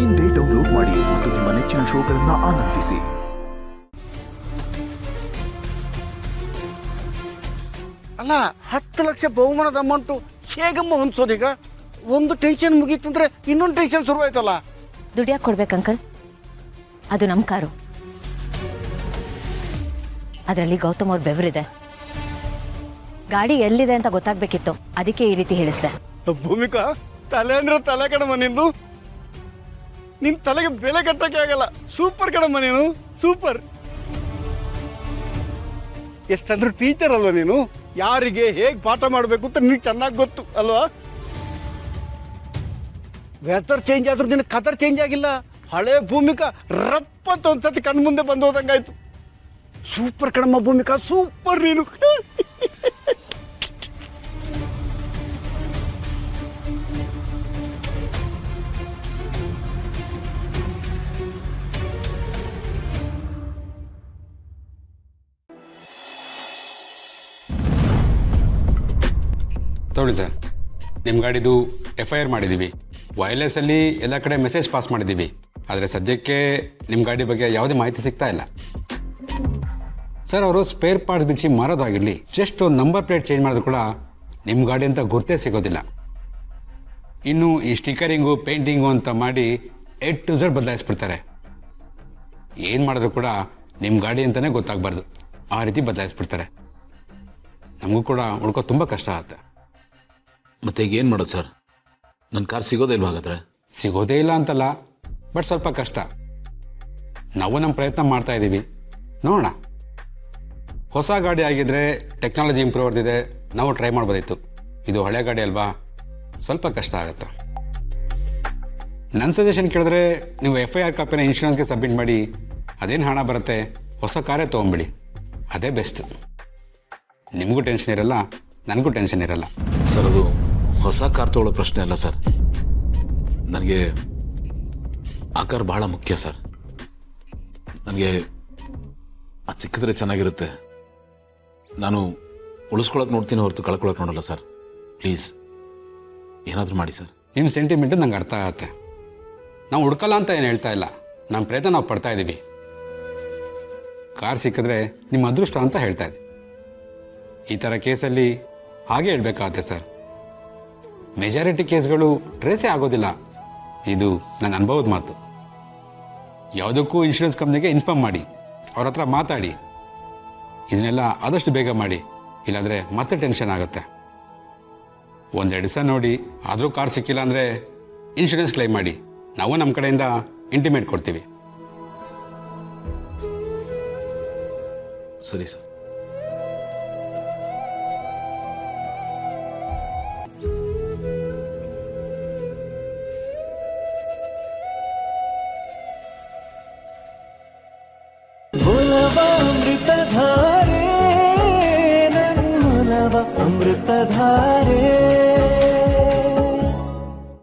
ಇಂದೇ ಡೌನ್ಲೋಡ್ ಮಾಡಿ ಮತ್ತು ನಿಮ್ಮ ನೆಚ್ಚಿನ ಶೋಗಳನ್ನು ಆನಂದಿಸಿ. ಅಲ್ಲ 10 ಲಕ್ಷ ಬಹುಮಾನದ ಅಮೌಂಟು ಹೇಗಮ್ಮ ಹೊಂದ್ಸೋದೀಗ? ಒಂದು ಟೆನ್ಷನ್ ಮುಗೀತು ಅಂದರೆ ಇನ್ನೊಂದು ಟೆನ್ಷನ್ ಶುರುವಾಯ್ತಲ್ಲ. ದುಡ್ಯಾಕೆ ಕೊಡ್ಬೇಕು ಅಂಕಲ್? ಅದು ನಮ್ಮ ಕಾರು. ಅದರಲ್ಲಿ ಗೌತಮ್ ಅವ್ರ ಬೆವರಿದೆ. ಗಾಡಿ ಎಲ್ಲಿದೆ ಅಂತ ಗೊತ್ತಾಗ್ಬೇಕಿತ್ತು, ಅದಕ್ಕೆ ಈ ರೀತಿ ಹೇಳಿಸ್ದೆ. ಭೂಮಿಕಾ, ತಲೆ ಅಂದ್ರೆ ತಲೆ ಕಣಮ್ಮ ನಿಂದು. ನಿನ್ ತಲೆಗೆ ಬೆಲೆ ಕಟ್ಟಕ್ಕೆ ಆಗಲ್ಲ. ಸೂಪರ್ ಕಣಮ್ಮ ನೀನು, ಸೂಪರ್. ಎಷ್ಟಂದ್ರೂ ಟೀಚರ್ ಅಲ್ವಾ ನೀನು? ಯಾರಿಗೆ ಹೇಗೆ ಪಾಠ ಮಾಡಬೇಕು ಅಂತ ನಿನಗೆ ಚೆನ್ನಾಗಿ ಗೊತ್ತು ಅಲ್ವಾ? ವೆದರ್ ಚೇಂಜ್ ಆದ್ರೂ ನಿನ್ನ ಕದರ್ ಚೇಂಜ್ ಆಗಿಲ್ಲ. ಹಳೆ ಭೂಮಿಕಾ ರಪ್ಪ ಅಂತ ಒಂದ್ಸತಿ ಕಣ್ಣು ಮುಂದೆ ಬಂದು ಹೋದಂಗಾಯ್ತು. ಸೂಪರ್ ಕಣಮ್ಮ ಭೂಮಿಕಾ, ಸೂಪರ್ ನೀನು. ತಗೊಳ್ಳಿ ಸರ್, ನಿಮ್ಮ ಗಾಡಿದು FIR ಮಾಡಿದ್ದೀವಿ. ವೈರ್ಲೆಸ್ಸಲ್ಲಿ ಎಲ್ಲ ಕಡೆ ಮೆಸೇಜ್ ಪಾಸ್ ಮಾಡಿದ್ದೀವಿ. ಆದರೆ ಸದ್ಯಕ್ಕೆ ನಿಮ್ಮ ಗಾಡಿ ಬಗ್ಗೆ ಯಾವುದೇ ಮಾಹಿತಿ ಸಿಗ್ತಾ ಇಲ್ಲ ಸರ್. ಅವರು ಸ್ಪೇರ್ ಪಾರ್ಟ್ಸ್ ಬಿಚ್ಚಿ ಮಾರೋದಾಗಿರಲಿ, ಜಸ್ಟ್ ಒಂದು ನಂಬರ್ ಪ್ಲೇಟ್ ಚೇಂಜ್ ಮಾಡಿದ್ರು ಕೂಡ ನಿಮ್ಮ ಗಾಡಿ ಅಂತ ಗುರ್ತೇ ಸಿಗೋದಿಲ್ಲ. ಇನ್ನು ಈ ಸ್ಟಿಕರಿಂಗು ಪೇಂಟಿಂಗು ಅಂತ ಮಾಡಿ A to Z ಬದಲಾಯಿಸ್ಬಿಡ್ತಾರೆ. ಏನು ಮಾಡಿದ್ರು ಕೂಡ ನಿಮ್ಮ ಗಾಡಿ ಅಂತಲೇ ಗೊತ್ತಾಗಬಾರ್ದು, ಆ ರೀತಿ ಬದಲಾಯಿಸ್ಬಿಡ್ತಾರೆ. ನಮಗೂ ಕೂಡ ಹುಡ್ಕೋ ತುಂಬ ಕಷ್ಟ ಆಗುತ್ತೆ. ಮತ್ತೆ ಈಗ ಏನು ಮಾಡೋದು ಸರ್? ನನ್ನ ಕಾರ್ ಸಿಗೋದೇ ಇಲ್ವಾ? ಹಾಗಾದ್ರೆ ಸಿಗೋದೇ ಇಲ್ಲ ಅಂತಲ್ಲ, ಬಟ್ ಸ್ವಲ್ಪ ಕಷ್ಟ. ನಾವು ನಮ್ಮ ಪ್ರಯತ್ನ ಮಾಡ್ತಾ ಇದ್ದೀವಿ, ನೋಡೋಣ. ಹೊಸ ಗಾಡಿ ಆಗಿದ್ರೆ ಟೆಕ್ನಾಲಜಿ ಇಂಪ್ರೂವ್ ಆಗ್ತಿದೆ, ನಾವು ಟ್ರೈ ಮಾಡ್ಬೋದಿತ್ತು. ಇದು ಹಳೆ ಗಾಡಿ ಅಲ್ವಾ, ಸ್ವಲ್ಪ ಕಷ್ಟ ಆಗುತ್ತೆ. ನನ್ನ ಸಜೆಷನ್ ಕೇಳಿದ್ರೆ ನೀವು FIR ಕಾಪಿನ ಇನ್ಶೂರೆನ್ಸ್ಗೆ ಸಬ್ಮಿಟ್ ಮಾಡಿ, ಅದೇನು ಹಣ ಬರುತ್ತೆ ಹೊಸ ಕಾರೇ ತೊಗೊಂಬಿಡಿ, ಅದೇ ಬೆಸ್ಟ್. ನಿಮಗೂ ಟೆನ್ಷನ್ ಇರಲ್ಲ, ನನಗೂ ಟೆನ್ಷನ್ ಇರಲ್ಲ. ಸರ್, ಅದು ಹೊಸ ಕಾರ್ ತೊಗೊಳ್ಳೋ ಪ್ರಶ್ನೆ ಅಲ್ಲ ಸರ್. ನನಗೆ ಆ ಕಾರ್ ಬಹಳ ಮುಖ್ಯ ಸರ್. ನನಗೆ ಅದು ಸಿಕ್ಕಿದ್ರೆ ಚೆನ್ನಾಗಿರುತ್ತೆ. ನಾನು ಉಳಿಸ್ಕೊಳಕ್ಕೆ ನೋಡ್ತೀನಿ ಹೊರತು ಕಳ್ಕೊಳಕ್ಕೆ ನೋಡಲ್ಲ ಸರ್. ಪ್ಲೀಸ್ ಏನಾದರೂ ಮಾಡಿ ಸರ್. ನಿಮ್ಮ ಸೆಂಟಿಮೆಂಟು ನಂಗೆ ಅರ್ಥ ಆಗುತ್ತೆ. ನಾವು ಹುಡ್ಕಲ್ಲ ಅಂತ ಏನು ಹೇಳ್ತಾ ಇಲ್ಲ, ನಮ್ಮ ಪ್ರಯತ್ನ ನಾವು ಪಡ್ತಾ ಇದ್ದೀವಿ. ಕಾರ್ ಸಿಕ್ಕಿದ್ರೆ ನಿಮ್ಮ ಅದೃಷ್ಟ ಅಂತ ಹೇಳ್ತಾ ಇದ್ದೀವಿ. ಈ ಥರ ಕೇಸಲ್ಲಿ ಹಾಗೆ ಹೇಳ್ಬೇಕಾಗತ್ತೆ ಸರ್. ಮೆಜಾರಿಟಿ ಕೇಸ್ಗಳು ಟ್ರೇಸೇ ಆಗೋದಿಲ್ಲ, ಇದು ನನ್ನ ಅನುಭವದ ಮಾತು. ಯಾವುದಕ್ಕೂ ಇನ್ಶೂರೆನ್ಸ್ ಕಂಪ್ನಿಗೆ ಇನ್ಫಾರ್ಮ್ ಮಾಡಿ, ಅವ್ರ ಹತ್ರ ಮಾತಾಡಿ. ಇದನ್ನೆಲ್ಲ ಆದಷ್ಟು ಬೇಗ ಮಾಡಿ, ಇಲ್ಲಾಂದರೆ ಮತ್ತೆ ಟೆನ್ಷನ್ ಆಗುತ್ತೆ. ಒಂದೆರಡು ದಿವಸ ನೋಡಿ, ಆದರೂ ಕಾರ್ ಸಿಕ್ಕಿಲ್ಲ ಅಂದರೆ ಇನ್ಶೂರೆನ್ಸ್ ಕ್ಲೈಮ್ ಮಾಡಿ, ನಾವು ನಮ್ಮ ಕಡೆಯಿಂದ ಇಂಟಿಮೇಟ್ ಕೊಡ್ತೀವಿ. ಸರಿ ಸರ್.